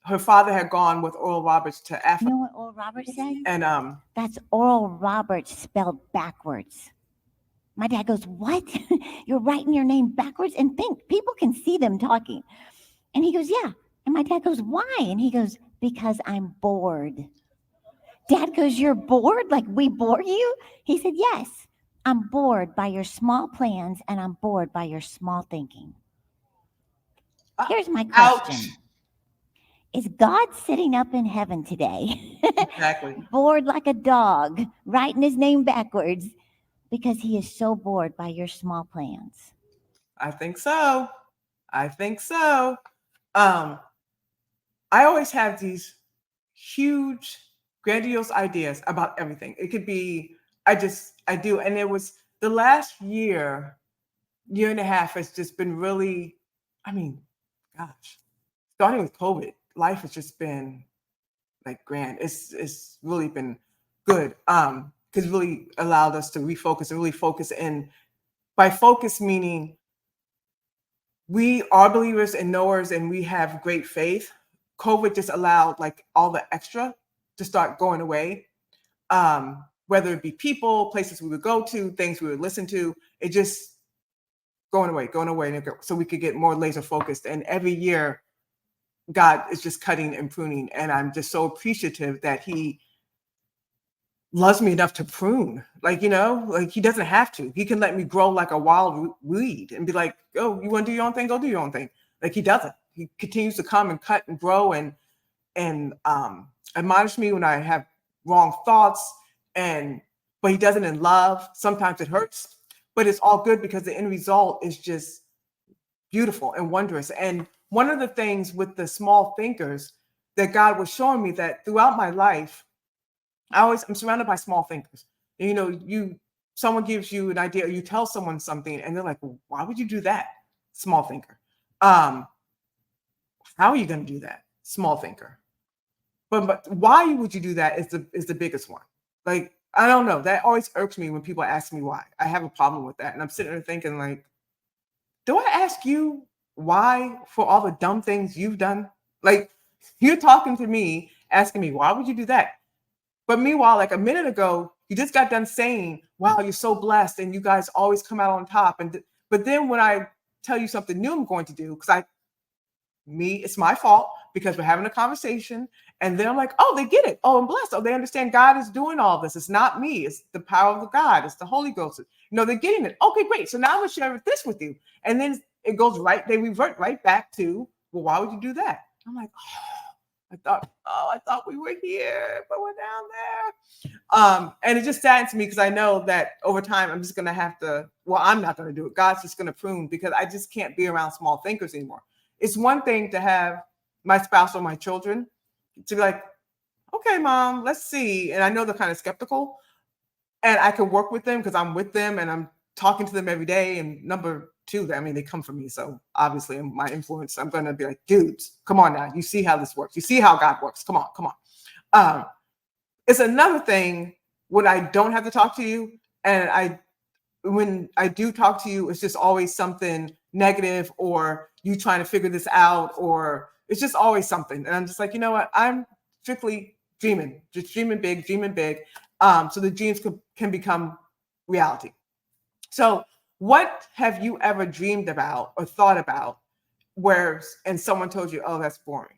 her father had gone with Oral Roberts to Africa. You know what Oral Roberts said? And that's Oral Roberts spelled backwards. My dad goes, what? You're writing your name backwards? And think, people can see them talking. And he goes, yeah. And my dad goes, why? And he goes, because I'm bored. Dad goes, you're bored? Like we bore you? He said, yes. I'm bored by your small plans and I'm bored by your small thinking. Here's my question. Ouch. Is God sitting up in heaven today? Exactly. Bored like a dog, writing his name backwards because he is so bored by your small plans? I think so. I think so. I always have these huge, grandiose ideas about everything. It could be, I do. And it was the last year and a half has just been really, I mean, gosh, starting with COVID, life has just been like grand. It's really been good. Because it really allowed us to refocus and really focus in. By focus, meaning we are believers and knowers and we have great faith. COVID just allowed like all the extra to start going away. Whether it be people, places we would go to, things we would listen to, it just going away. So we could get more laser focused. And every year, God is just cutting and pruning. And I'm just so appreciative that he loves me enough to prune. Like, you know, like he doesn't have to. He can let me grow like a wild weed and be like, oh, you want to do your own thing? Go do your own thing. Like he doesn't. He continues to come and cut and grow and admonish me when I have wrong thoughts. But he does it in love. Sometimes it hurts, but it's all good because the end result is just beautiful and wondrous. And one of the things with the small thinkers that God was showing me that throughout my life, I'm surrounded by small thinkers. You know, someone gives you an idea or you tell someone something and they're like, well, why would you do that? Small thinker. How are you going to do that? Small thinker. But why would you do that is the biggest one. Like, I don't know. That always irks me when people ask me why. I have a problem with that. And I'm sitting there thinking like, do I ask you why for all the dumb things you've done? Like, you're talking to me, asking me, why would you do that? But meanwhile, like a minute ago, you just got done saying, wow, you're so blessed and you guys always come out on top. But then when I tell you something new I'm going to do, it's my fault because we're having a conversation. And then I'm like, oh, they get it. Oh, I'm blessed. Oh, they understand God is doing all this. It's not me. It's the power of God. It's the Holy Ghost. They're getting it. Okay, great. So now I'm going to share this with you. And then it goes they revert right back to, well, why would you do that? I'm like, I thought we were here, but we're down there. And it just saddens me because I know that over time I'm just going to have to, I'm not going to do it. God's just going to prune because I just can't be around small thinkers anymore. It's one thing to have my spouse or my children to be like, okay, mom, let's see. And I know they're kind of skeptical and I can work with them because I'm with them and I'm talking to them every day. And number two, I mean, they come from me. So obviously in my influence, I'm going to be like, dudes, come on now. You see how this works. You see how God works. Come on. It's another thing when I don't have to talk to you. And when I do talk to you, it's just always something negative or you trying to figure this out, or it's just always something. And I'm just like, you know what? I'm strictly dreaming, just dreaming big. So the dreams can become reality. So what have you ever dreamed about or thought about and someone told you, oh, that's boring?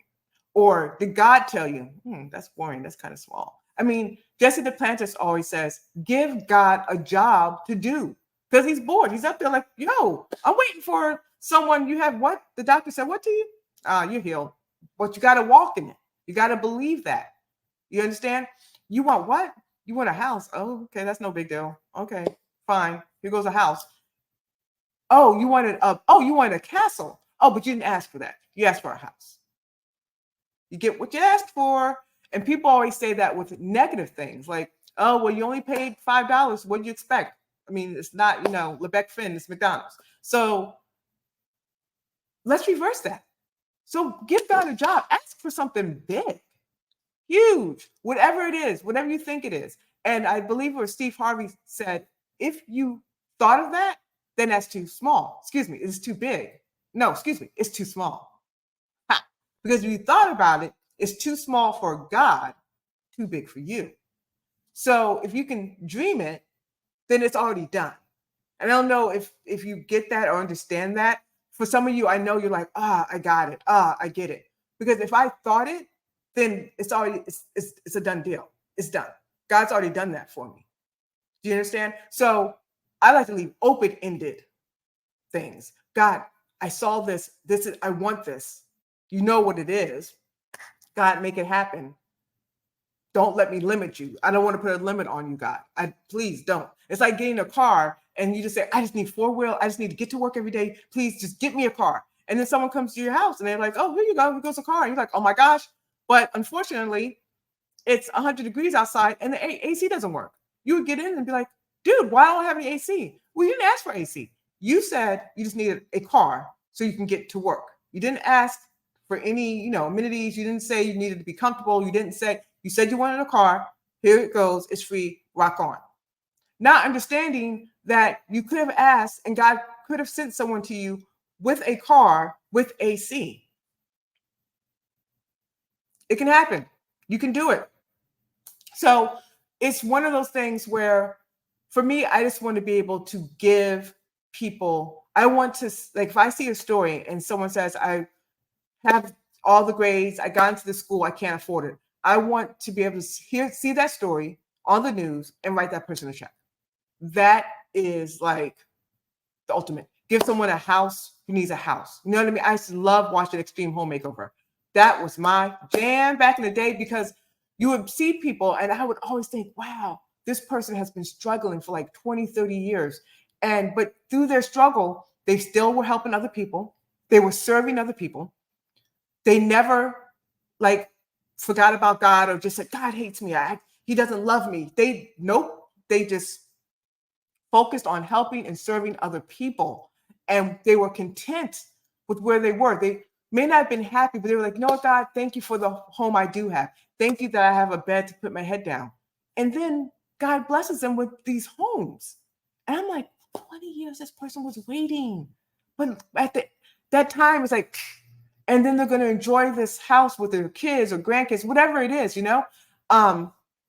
Or did God tell you, that's boring, that's kind of small? I mean, Jesse Duplantis always says, give God a job to do because he's bored. He's up there like, yo, I'm waiting for someone. You have what? The doctor said, what to you? You're healed. But you got to walk in it. You got to believe that. You understand? You want what? You want a house. Oh, okay. That's no big deal. Okay, fine. Here goes a house. Oh, you wanted a castle. Oh, but you didn't ask for that. You asked for a house. You get what you asked for. And people always say that with negative things like, oh, well, you only paid $5. What do you expect? I mean, it's not, Lebec Finn, it's McDonald's. So let's reverse that. So give God a job. Ask for something big, huge, whatever it is, whatever you think it is. And I believe where Steve Harvey said, if you thought of that, then that's too small. Excuse me, it's too big. No, excuse me, it's too small. Ha. Because if you thought about it, is too small for God, too big for you. So if you can dream it, then it's already done. And I don't know if you get that or understand that. For some of you, I know you're like, I got it. I get it. Because if I thought it, then it's a done deal. It's done. God's already done that for me. Do you understand? So I like to leave open-ended things. God, I saw this. I want this. You know what it is. God, make it happen. Don't let me limit you. I don't want to put a limit on you, God. Please don't. It's like getting a car and you just say, I just need 4-wheel. I just need to get to work every day. Please just get me a car. And then someone comes to your house and they're like, oh, here you go. Here goes a car. And you're like, oh my gosh. But unfortunately, it's 100 degrees outside and the AC doesn't work. You would get in and be like, dude, why don't I have any AC? Well, you didn't ask for AC. You said you just needed a car so you can get to work. You didn't ask for any, amenities. You didn't say you needed to be comfortable. You said you wanted a car. Here it goes. It's free. Rock on. Not understanding that you could have asked and God could have sent someone to you with a car with AC. It can happen. You can do it. So it's one of those things where, for me, I just want to be able to give people, I want to, like, if I see a story and someone says, I have all the grades, I got into the school, I can't afford it. I want to be able to see that story on the news and write that person a check. That is like the ultimate. Give someone a house who needs a house. You know what I mean? I used to love watching Extreme Home Makeover. That was my jam back in the day, because you would see people and I would always think, wow, this person has been struggling for like 20, 30 years. But through their struggle, they still were helping other people. They were serving other people. They never forgot about God or just said, God hates me. He doesn't love me. They just focused on helping and serving other people. And they were content with where they were. They may not have been happy, but they were like, no, God, thank you for the home I do have. Thank you that I have a bed to put my head down. And then God blesses them with these homes. And I'm like, 20 years this person was waiting. But at that time, it's like, and then they're going to enjoy this house with their kids or grandkids, whatever it is,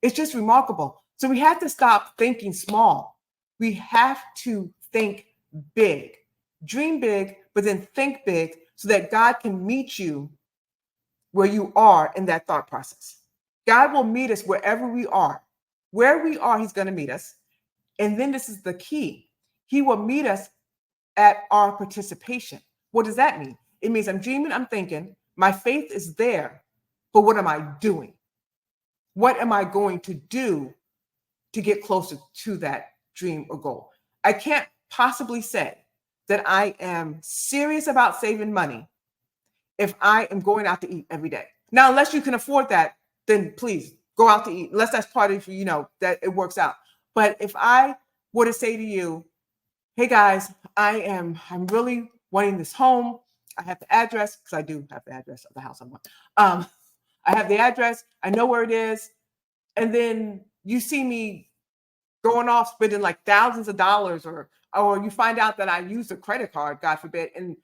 it's just remarkable. So we have to stop thinking small. We have to think big, dream big, but then think big so that God can meet you where you are in that thought process. God will meet us wherever we are. Where we are, he's going to meet us. And then this is the key. He will meet us at our participation. What does that mean? It means I'm dreaming, I'm thinking, my faith is there, but what am I doing? What am I going to do to get closer to that dream or goal? I can't possibly say that I am serious about saving money if I am going out to eat every day. Now, unless you can afford that, then please go out to eat, unless that's part of, that it works out. But if I were to say to you, hey guys, I'm really wanting this home. I have the address, because I do have the address of the house I want. I have the address. I know where it is. And then you see me going off spending like thousands of dollars, or you find out that I used a credit card, God forbid, and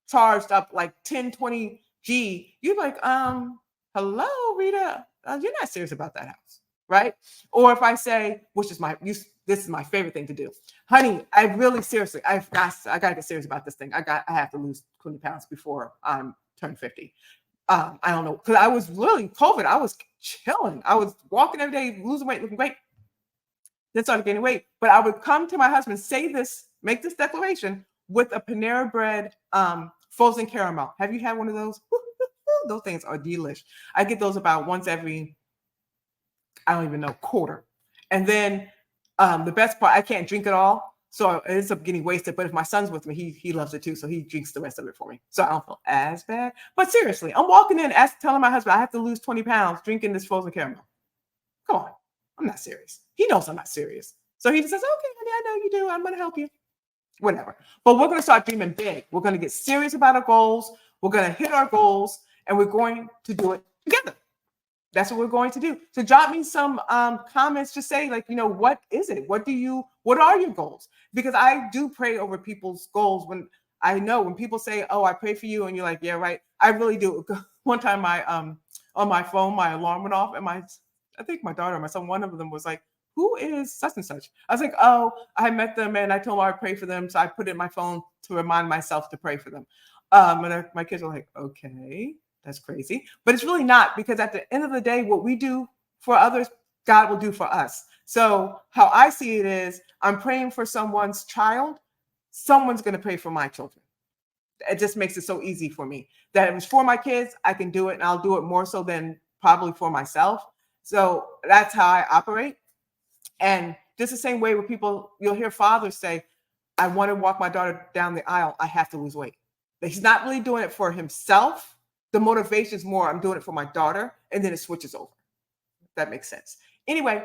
charged up like 10, 20 G. You're like, hello, Rita, you're not serious about that house, right? Or if I say, this is my favorite thing to do. Honey, I really seriously, I got to get serious about this thing. I have to lose 20 pounds before I'm turned 50. I don't know, because I was really COVID. I was chilling. I was walking every day, losing weight, looking great. Then started gaining weight. But I would come to my husband, make this declaration with a Panera Bread frozen caramel. Have you had one of those? Those things are delish. I get those about once every, I don't even know, quarter. And then the best part, I can't drink it all. So it ends up getting wasted. But if my son's with me, he loves it too. So he drinks the rest of it for me. So I don't feel as bad. But seriously, I'm walking in, telling my husband I have to lose 20 pounds drinking this frozen caramel. Come on. I'm not serious. He knows I'm not serious. So he just says, okay, honey, I know you do. I'm going to help you. Whatever. But we're going to start dreaming big. We're going to get serious about our goals. We're going to hit our goals. And we're going to do it together. That's what we're going to do. So jot me some comments. Just say, what is it? What are your goals? Because I do pray over people's goals. When people say, oh, I pray for you, and you're like, yeah, right. I really do. One time on my phone, my alarm went off, and I think my daughter, my son, one of them was like, who is such and such? I was like, oh, I met them and I told them I'd pray for them. So I put it in my phone to remind myself to pray for them. My kids were like, okay, that's crazy. But it's really not, because at the end of the day, what we do for others, God will do for us. So how I see it is, I'm praying for someone's child, someone's going to pray for my children. It just makes it so easy for me that it was for my kids. I can do it, and I'll do it more so than probably for myself. So that's how I operate. And just the same way with people, you'll hear fathers say, I want to walk my daughter down the aisle. I have to lose weight. But he's not really doing it for himself. The motivation is more, I'm doing it for my daughter. And then it switches over. That makes sense. Anyway,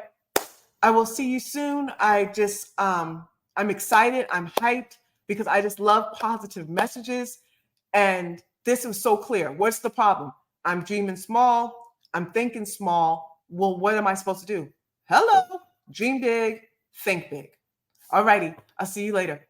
I will see you soon. I'm excited. I'm hyped because I just love positive messages. And this was so clear. What's the problem? I'm dreaming small. I'm thinking small. Well, what am I supposed to do? Hello, dream big, think big. All righty. I'll see you later.